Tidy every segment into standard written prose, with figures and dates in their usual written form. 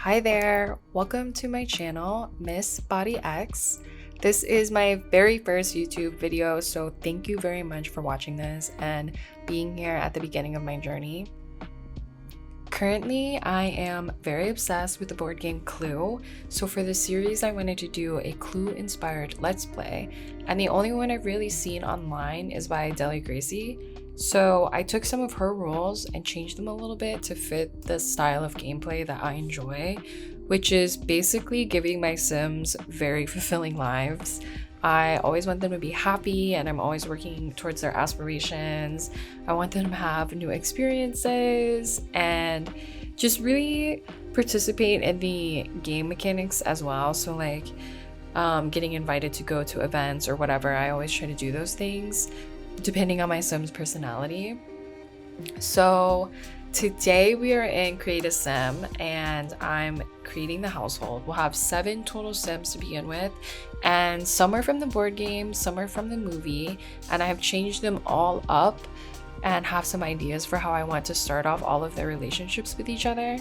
Hi there, welcome to my channel, Miss Boddy X. This is my very first YouTube video, so thank you very much for watching this and being here at the beginning of my journey. Currently, I am very obsessed with the board game Clue, so for this series I wanted to do a Clue-inspired Let's Play, and the only one I've really seen online is by Deli Gracie. So I took some of her rules and changed them a little bit to fit the style of gameplay that I enjoy, which is basically giving my Sims very fulfilling lives. I always want them to be happy and I'm always working towards their aspirations. I want them to have new experiences and just really participate in the game mechanics as well. So like getting invited to go to events or whatever, I always try to do those things depending on my Sim's personality. So today we are in Create a Sim and I'm creating the household. We'll have 7 total Sims to begin with, and some are from the board game, some are from the movie, and I have changed them all up and have some ideas for how I want to start off all of their relationships with each other.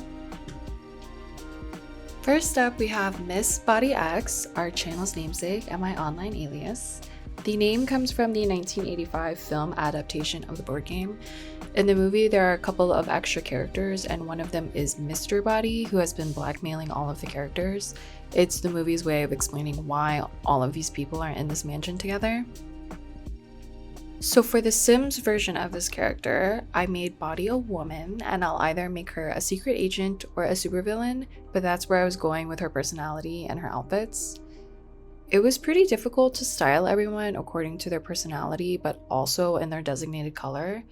First up, we have Miss Boddy X, our channel's namesake and my online alias. The name comes from the 1985 film adaptation of the board game. In the movie, there are a couple of extra characters, and one of them is Mr. Boddy, who has been blackmailing all of the characters. It's the movie's way of explaining why all of these people are in this mansion together. So for the Sims version of this character, I made Boddy a woman, and I'll either make her a secret agent or a supervillain, but that's where I was going with her personality and her outfits. It was pretty difficult to style everyone according to their personality, but also in their designated color.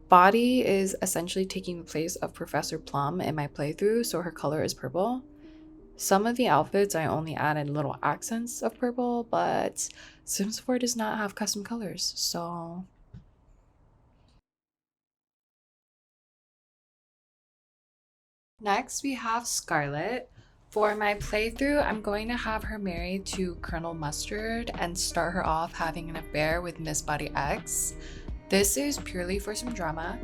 Boddy is essentially taking the place of Professor Plum in my playthrough, so her color is purple. Some of the outfits I only added little accents of purple, but Sims 4 does not have custom colors, so... Next, we have Scarlett. For my playthrough, I'm going to have her married to Colonel Mustard and start her off having an affair with Miss Boddy X. This is purely for some drama.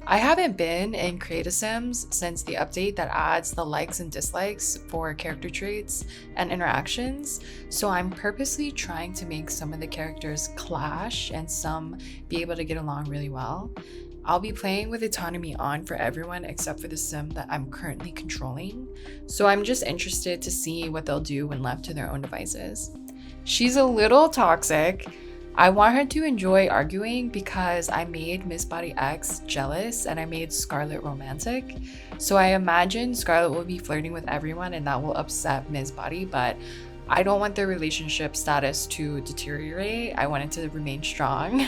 I haven't been in Create a Sims since the update that adds the likes and dislikes for character traits and interactions, so I'm purposely trying to make some of the characters clash and some be able to get along really well. I'll be playing with autonomy on for everyone except for the Sim that I'm currently controlling, so I'm just interested to see what they'll do when left to their own devices. She's a little toxic. I want her to enjoy arguing because I made Miss Boddy X jealous and I made Scarlett romantic. So I imagine Scarlett will be flirting with everyone and that will upset Miss Boddy, but I don't want their relationship status to deteriorate. I want it to remain strong.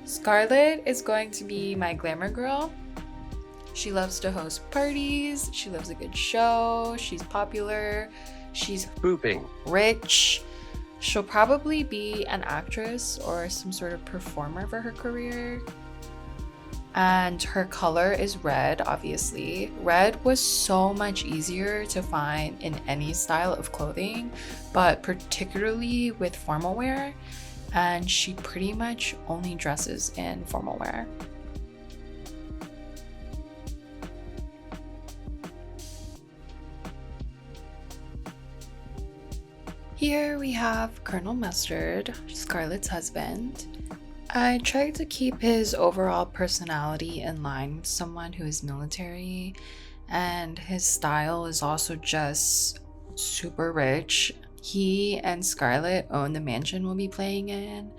Scarlett is going to be my glamour girl. She loves to host parties, she loves a good show, she's popular, she's pooping rich. She'll probably be an actress or some sort of performer for her career. And her color is red, obviously. Red was so much easier to find in any style of clothing, but particularly with formal wear. And she pretty much only dresses in formal wear. Here we have Colonel Mustard, Scarlett's husband. I tried to keep his overall personality in line with someone who is military, and his style is also just super rich. He and Scarlett own the mansion we'll be playing in.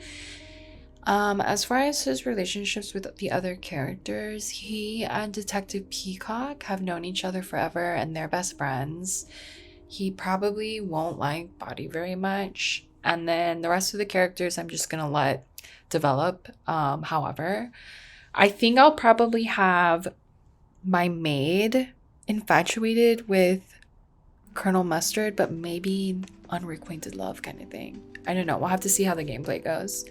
As far as his relationships with the other characters, he and Detective Peacock have known each other forever and they're best friends. He probably won't like Boddy very much. And then the rest of the characters I'm just gonna let develop. However, I think I'll probably have my maid infatuated with Colonel Mustard, but maybe unrequited love kind of thing. I don't know. We'll have to see how the gameplay goes.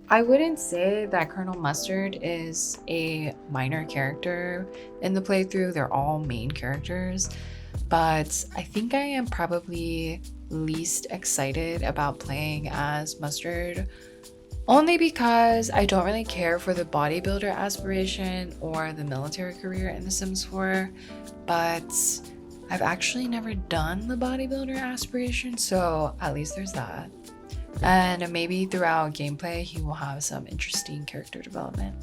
I wouldn't say that Colonel Mustard is a minor character in the playthrough. They're all main characters, but I think I am probably least excited about playing as Mustard Only because I don't really care for the bodybuilder aspiration or the military career in The Sims 4, but I've actually never done the bodybuilder aspiration, so at least there's that. And maybe throughout gameplay, he will have some interesting character development.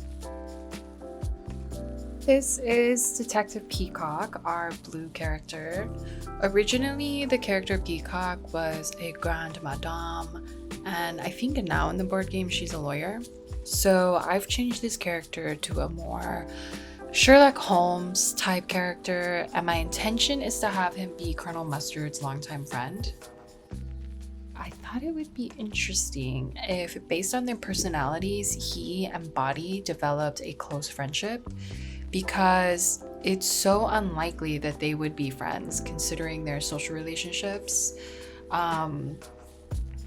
This is Detective Peacock, our blue character. Originally, the character Peacock was a Grande Madame, and I think now in the board game she's a lawyer. So I've changed this character to a more Sherlock Holmes type character, and my intention is to have him be Colonel Mustard's longtime friend. I thought it would be interesting if, based on their personalities, he and Boddy developed a close friendship, because it's so unlikely that they would be friends considering their social relationships.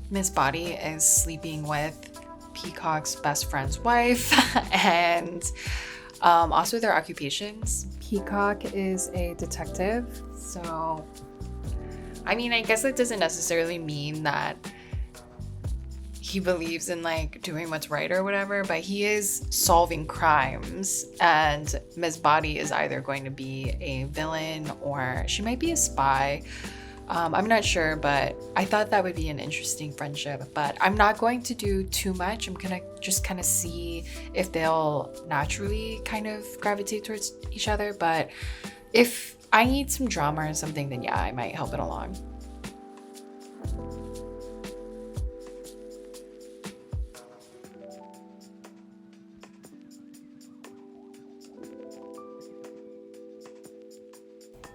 Miss Boddy is sleeping with Peacock's best friend's wife and also their occupations. Peacock is a detective, so I mean, I guess that doesn't necessarily mean that he believes in like doing what's right or whatever, but he is solving crimes, and Miss Boddy is either going to be a villain or she might be a spy. I'm not sure, but I thought that would be an interesting friendship, but I'm not going to do too much. I'm gonna just kind of see if they'll naturally kind of gravitate towards each other, but if I need some drama or something, then yeah, I might help it along.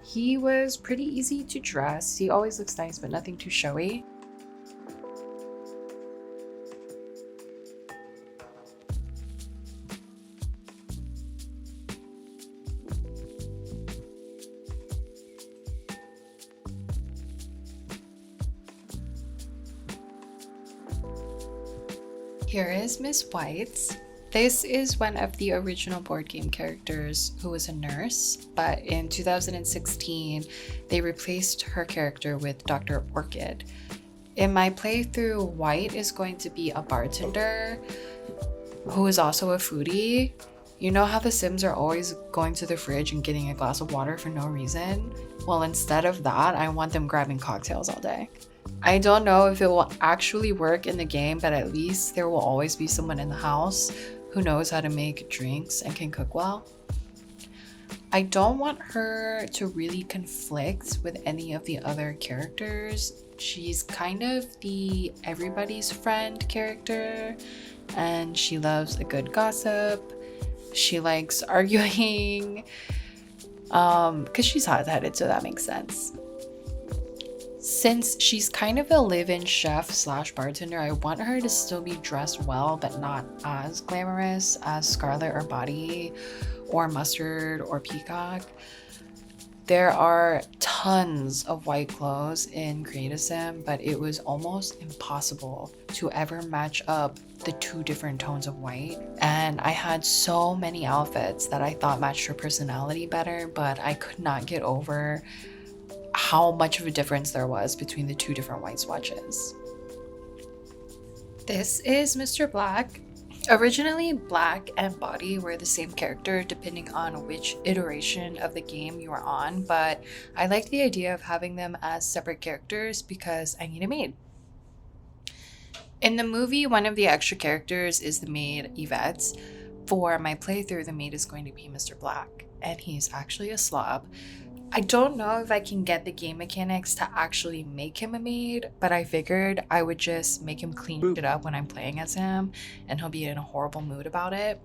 He was pretty easy to dress. He always looks nice, but nothing too showy. Here is Miss White. This is one of the original board game characters who was a nurse, but in 2016, they replaced her character with Dr. Orchid. In my playthrough, White is going to be a bartender who is also a foodie. You know how the Sims are always going to the fridge and getting a glass of water for no reason? Well, instead of that, I want them grabbing cocktails all day. I don't know if it will actually work in the game, but at least there will always be someone in the house who knows how to make drinks and can cook well. I don't want her to really conflict with any of the other characters. She's kind of the everybody's friend character, and she loves a good gossip. She likes arguing, because she's hot-headed, so that makes sense. Since she's kind of a live-in chef slash bartender, I want her to still be dressed well, but not as glamorous as Scarlett or Boddy or Mustard or Peacock. There are tons of white clothes in Create a Sim, but it was almost impossible to ever match up the two different tones of white. And I had so many outfits that I thought matched her personality better, but I could not get over how much of a difference there was between the two different white swatches. This is Mr. Black. Originally, Black and Boddy were the same character depending on which iteration of the game you are on, but I like the idea of having them as separate characters because I need a maid. In the movie, one of the extra characters is the maid Yvette. For my playthrough, the maid is going to be Mr. Black, and he's actually a slob. I don't know if I can get the game mechanics to actually make him a maid, but I figured I would just make him clean it up when I'm playing as him, and he'll be in a horrible mood about it.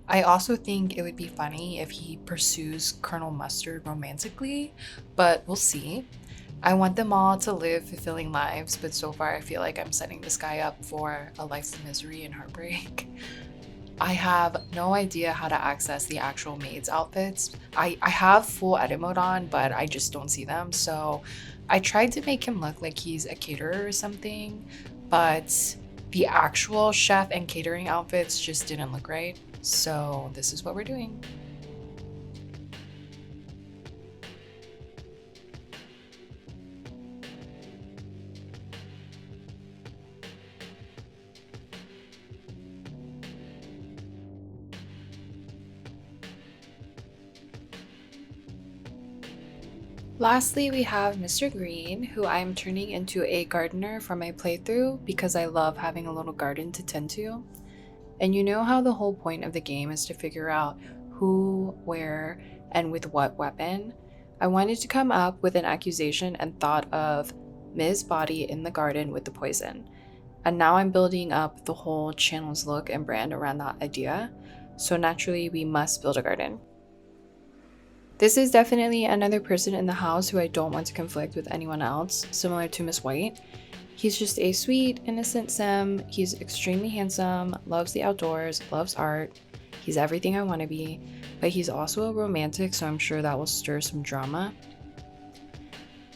I also think it would be funny if he pursues Colonel Mustard romantically, but we'll see. I want them all to live fulfilling lives, but so far I feel like I'm setting this guy up for a life of misery and heartbreak. I have no idea how to access the actual maid's outfits. I have full edit mode on, but I just don't see them. So I tried to make him look like he's a caterer or something, but the actual chef and catering outfits just didn't look right. So this is what we're doing. Lastly, we have Mr. Green, who I am turning into a gardener for my playthrough because I love having a little garden to tend to. And you know how the whole point of the game is to figure out who, where, and with what weapon? I wanted to come up with an accusation and thought of Ms. Boddy in the garden with the poison. And now I'm building up the whole channel's look and brand around that idea. So naturally, we must build a garden. This is definitely another person in the house who I don't want to conflict with anyone else, similar to Miss White. He's just a sweet, innocent sim. He's extremely handsome, loves the outdoors, loves art. He's everything I want to be, but he's also a romantic, so I'm sure that will stir some drama.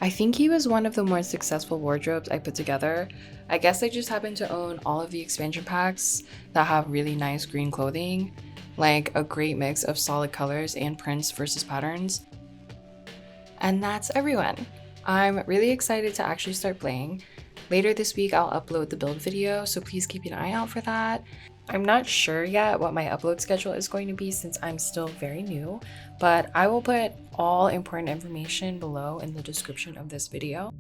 I think he was one of the more successful wardrobes I put together. I guess I just happen to own all of the expansion packs that have really nice green clothing, like a great mix of solid colors and prints versus patterns. And that's everyone. I'm really excited to actually start playing. Later this week, I'll upload the build video, so please keep an eye out for that. I'm not sure yet what my upload schedule is going to be since I'm still very new, but I will put all important information below in the description of this video.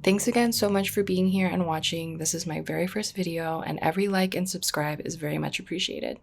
Thanks again so much for being here and watching. This is my very first video, and every like and subscribe is very much appreciated.